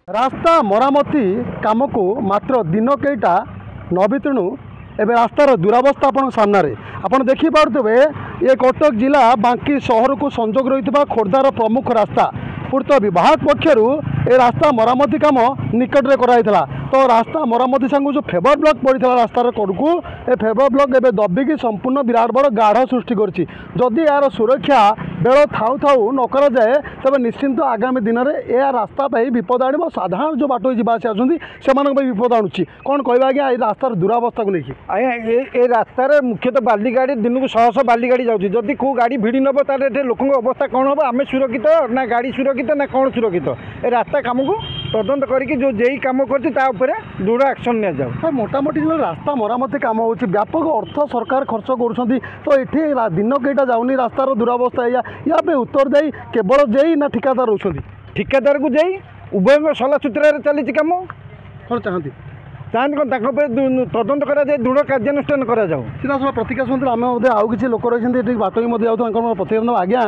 रास्ता मरामती काम को मात्र दिन कईटा नबितणु एवं रास्तार दुरावस्था आपण सामने आपड़ देखिपे ये कटक जिला बांकी सहर को संजोग रही खोर्धार प्रमुख रास्ता पूर्त विभाग पक्षर ए रास्ता मरामती काम निकट में कराइला तो रास्ता मरामती सांग जो फेबर ब्लॉक पड़ा रास्तार कड़कू ए फेबर ब्लॉक एवं दबिकी संपूर्ण विराट बड़ गाढ़ सृष्टि करदी यार सुरक्षा बेल थाउ थाउ न करा जाए तबे निश्चिंत आगामी दिन में यह रास्ता विपद आने साधारण जो बाट जावासी आसमान विपद आणुची कौन कह आज्ञा रास्तार दुरावस्था को लेकिन आज्ञा ये रास्तार मुख्यतः बाली गाड़ी दिन को शह शह बाली गाड़ी जाऊँगी जदि कौ गाड़ी भिड़ी नब ताले लोक अवस्था कौन हम आम सुरक्षित ना गाड़ी सुरक्षित ना कौन सुरक्षित ए रास्ता कम को तदंत करके जो जेई कम कर दृढ़ एक्शन नि जाऊ मोटामोटी जो रास्ता मरामती कम हो व्यापक अर्थ सरकार खर्च कर तो ये दिन कईटा जाऊनी रास्तार दुरावस्था या पे उत्तरदायी केवल जेई ना ठिकादार रोचंदी ठिकादार को जेई उभय सला सूत्र चली कम कौन चाहती चाहते कौन तदंत करा जाए दृढ़ कार्यानुष्ठान करा जाऊ सीधा प्रतिक्रिया शुणुते आम आउ किसी लोक रही बाट भी जाऊँ प्रतिक्रिया आज्ञा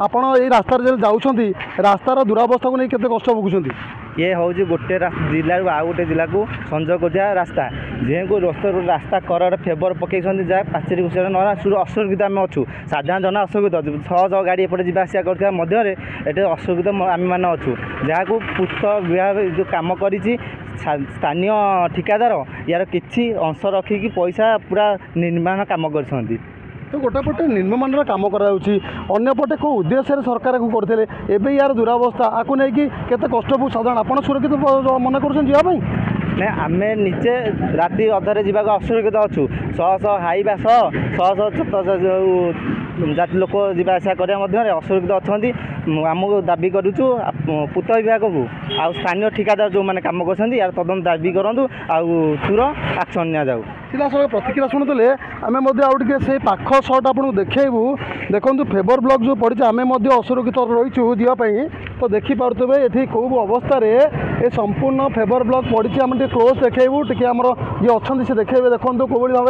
आपड़ ये रास्तार जो जाऊँच रास्तार दुरावस्था को नहीं केते कष्ट भोगुंट ये हूँ गोटे जिला आउ गोटे जिला को संजोग कर रास्ता जे को रास्ता कर फेवर पकई जहाँ पाचेरी घुस असुरक्षित आम अच्छू साधारण जन असुरक्षित शह शह गाड़ी एपटे जावासिया कर असुरक्षित आम मैंने अच्छू जहाँ को पूर्त विभाग जो कम कर स्थानीय ठिकादार यार किसी अंश रखिकी पैसा पूरा निर्माण कम कर तो गोटे पटे निम्नमान कम करपटे कौ उद्देश्य सरकार को करते एवं यार दुरावस्था आपको नहीं केते कष्ट साधारण आप सुरक्षित मन कर ना आम निजे राति अधरे जावाक असुरक्षित अच्छू शह शह हाइवा शह शह जो जाति लोक जावासिया करने असुरक्षित अच्छा आमको दाबी करुचु पूर्त विभाग को आ स्थानीय ठिकादार जो मैंने कम कर यार तदंत दाबी करूँ तुर एक्शन नि जाऊ सीधा प्रतिक्रिया शुणुते आम आउे से पाख सट आपको देखू देखो फेबर ब्लॉक जो पड़ी आम असुरक्षित रहीचु जावाई तो देखिपे ये कौ अवस्था ये संपूर्ण फेबर ब्लॉक पड़ी आम क्लोज देखू टी आम ये अच्छा से देखे देखो कौ भाव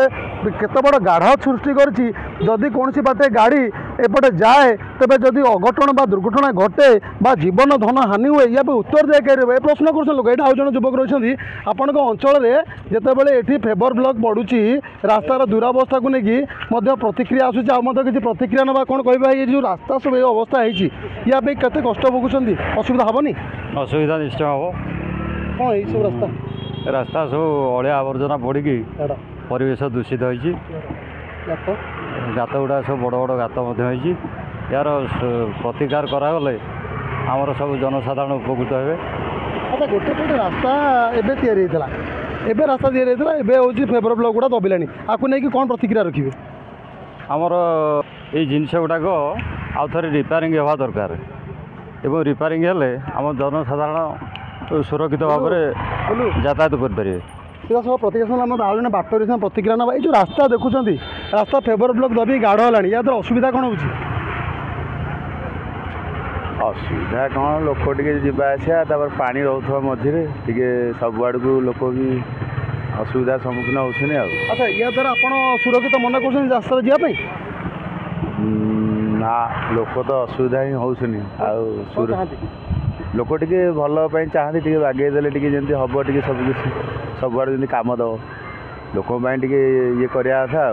केत बड़ गाढ़ सृष्टि करदी कौन बाटे गाड़ी एपटे जाए तेज जदि अघटन दुर्घटना घटे जीवन धन हानि हुए या उत्तर दे कह प्रश्न कर लोक यहाँ जन युवक रही आपण अंचल जितेबाला ये फेबर ब्लॉक पड़ुची रास्तार दुरावस्था को लेकिन प्रतिक्रिया आसूँ कि प्रतिक्रिया ना कौन कह ये जो रास्ता सब ये अवस्था या केते कष्ट भोगुंट असुविधा हेनी असुविधा निश्चय हम कौन ये सब रास्ता रास्ता सब अलिया आवर्जना पड़ी परिवेश दूषित होती गात गुड़ा सब बड़ बड़ गात यार प्रतिकार करागले आमर सब जनसाधारण उपकृत हे अच्छा गोटे गोटे रास्ता एवं रास्ता या फेबर ब्लॉक गुड़ा दबिला आपको नहीं कौन प्रतिक्रिया रखिए आमर ये जिनस गुड़ाक आउ थे रिपेयरिंग हवा दरकार एवं रिपेयरिंग हेले आम जनसाधारण सुरक्षित भाव में यातायात करें सीधा सब प्रतिक्रिया आम आज बाटर प्रतिक्रिया ना ये जो रास्ता देखुं रास्ता फेबर ब्लॉक दबी गाढ़ है या द्वारा असुविधा कौन हो असुविधा कौन लोक टे जावासिया पानी रोक मझे टे सब आड़ को लोक भी असुविधा सम्मुखीन होते अच्छा या द्वारा आप सुरक्षित मन कर रास्ता जावाई ना लोक तो असुविधा ही होनी लोक टे भल चाहती टे बागेदेले टे जमी हम टे सब आड़ कम दब लोक ये करवा था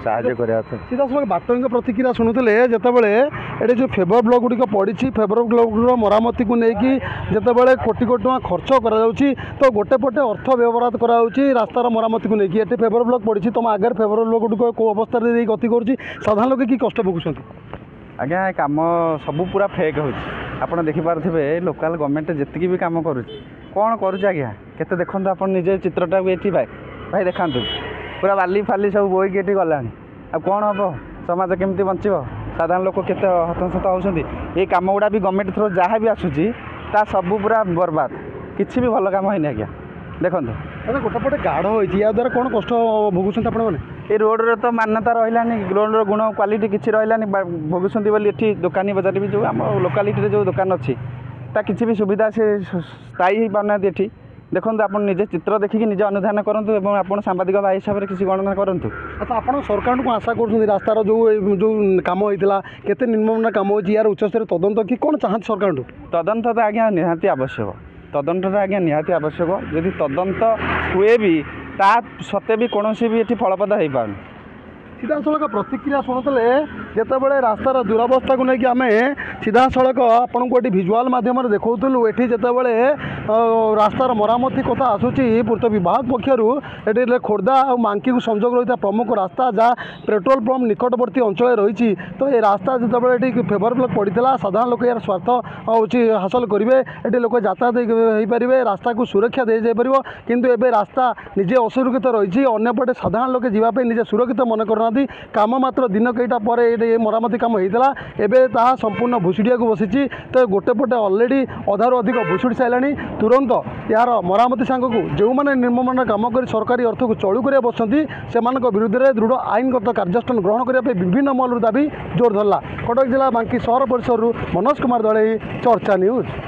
साहाଯ୍य करवा था सीधा सब बाटों प्रतिक्रिया शुणुते जितेबाला ये जो फेबर ब्लॉक गुड़िक पड़ी फेबर ब्लॉक मरामती को लेकिन जितेबाला कोटी कोटी टका खर्च कर तो गोटे पटे अर्थ व्यवहार कर रास्तार मरामती को लेकिन ये फेबर ब्लॉक पड़ी तुम आगे फेबर ब्लॉक गुड़िक कौ अवस्था गति कर साधारण लोक कि कष्ट भोगुंट आज्ञा काम सब पूरा फेक होपण देखिपे लोकाल गवर्नमेंट जी भी कम कर कौन करुच आज्ञा केते देखते आप निजे चित्रटा ये भाई भाई देखा पूरा बाली फाली सब बोईक ये गला आ कौन हम समाज केमती बचब साधारण लोक केते हतसत होती ये कम गुड़ा भी गवर्नमेंट थ्रो जहाँ भी आसूसी ता सब पूरा बर्बाद किसी भी भल कम होनी आज्ञा देखो अच्छा गोटे पटे गाढ़ होती या द्वारा कौन कष्ट भोगुंट आपने ये रोड रे तो मान्यता रही रोड गुण क्वालिटी किसी रही भोगुंट बोली ये दुकानी बजार भी जो आम लोकालिटी जो दुकान अच्छी ता किसी भी सुविधा से स्थायी हो पाना ये देखो आप निजे चित्र देखिए निजे अनुधान करूँ और आप सांबादिक भाई हिसाब से किसी गणना करूँ अच्छा आप सरकार को आशा कर रास्तार जो जो कम होता केते निम्न कम हो यार उच्चस्तरीय तदंत कि कौन चाहते सरकार तदंत तो आज्ञा निहाती आवश्यक ତଦନ୍ତଟା ଆଜ୍ଞା ନିହାତି ଆବଶ୍ୟକ। ଯଦି ତଦନ୍ତ ହୁଏ ବି ତା ସତ୍ତ୍ୱେ ବି କୌଣସି ବି ଏଠି ଫଳପ୍ରଦ ହେଇପାରୁନି। ସିଧାସଳଖ ପ୍ରତିକ୍ରିୟା ଶୁଣୁଥିଲେ ଯେତେବେଳେ ରାସ୍ତାର ଦୁରବସ୍ଥାକୁ ନେଇକି ଆମେ ସିଧାସଳଖ ଆପଣଙ୍କୁ ଏଠି ଭିଜୁଆଲ୍ ମାଧ୍ୟମରେ ଦେଖାଉଥିଲୁ। ଏଠି ଯେତେବେଳେ ରାସ୍ତାର ମରାମତି କଥା ଆସୁଛି ପୂର୍ତ୍ତ ବିଭାଗ ପକ୍ଷରୁ ଏଠି ଖୋର୍ଦ୍ଧା ଆଉ ମାଙ୍କିକୁ ସଂଯୋଗ ରହିଥିବା ପ୍ରମୁଖ ରାସ୍ତା ଯାହା ପେଟ୍ରୋଲ ପମ୍ପ ନିକଟବର୍ତ୍ତୀ ଅଞ୍ଚଳରେ ରହିଛି। ତ ଏ ରାସ୍ତା ଯେତେବେଳେ ଏଠି ଫେଭର ବ୍ଲକ୍ ପଡ଼ିଥିଲା ସାଧାରଣ ଲୋକ ଏହାର ସ୍ୱାର୍ଥ ହେଉଛି ହାସଲ କରିବେ, ଏଠି ଲୋକ ଯାତାୟାତ ହୋଇପାରିବେ, ରାସ୍ତାକୁ ସୁରକ୍ଷା ଦିଆଯାଇପାରିବ। କିନ୍ତୁ ଏବେ ରାସ୍ତା ନିଜେ ଅସୁରକ୍ଷିତ ରହିଛି, ଅନ୍ୟପଟେ ସାଧାରଣ ଲୋକେ ଯିବା ପାଇଁ ନିଜେ ସୁରକ୍ଷିତ ମନେ କରୁନାହାନ୍ତି। କାମ ମାତ୍ର ଦିନ କେଇଟା ପରେ ଏଠି ମରାମତି କାମ ହେଇଥିଲା, ଏବେ ତାହା ସମ୍ପୂର୍ଣ୍ଣ ଭୁଷୁଡ଼ିବାକୁ ବସିଛି। ତ ଗୋଟେ ପଟେ ଅଲରେଡ଼ି ଅଧାରୁ ଅଧିକ ଭୁଷୁଡ଼ି ସାରିଲାଣି। ତୁରନ୍ତ ଏହାର ମରାମତି ସାଙ୍ଗକୁ ଯେଉଁମାନେ ନିର୍ମାଣ କାମ କରି ସରକାରୀ ଅର୍ଥକୁ ଚଳୁ କରିବା ବସନ୍ତି ସେମାନଙ୍କ ବିରୁଦ୍ଧରେ ଦୃଢ଼ ଆଇନଗତ କାର୍ଯ୍ୟାନୁଷ୍ଠାନ ଗ୍ରହଣ କରିବା ପାଇଁ ବିଭିନ୍ନ ମହଲରୁ ଦାବି ଜୋର ଧରିଲା। କଟକ ଜିଲ୍ଲା ବାଙ୍କି ସହର ପରିସରରୁ ମନୋଜ କୁମାର ଦଳେଇ, ଚର୍ଚ୍ଚା ନ୍ୟୁଜ୍।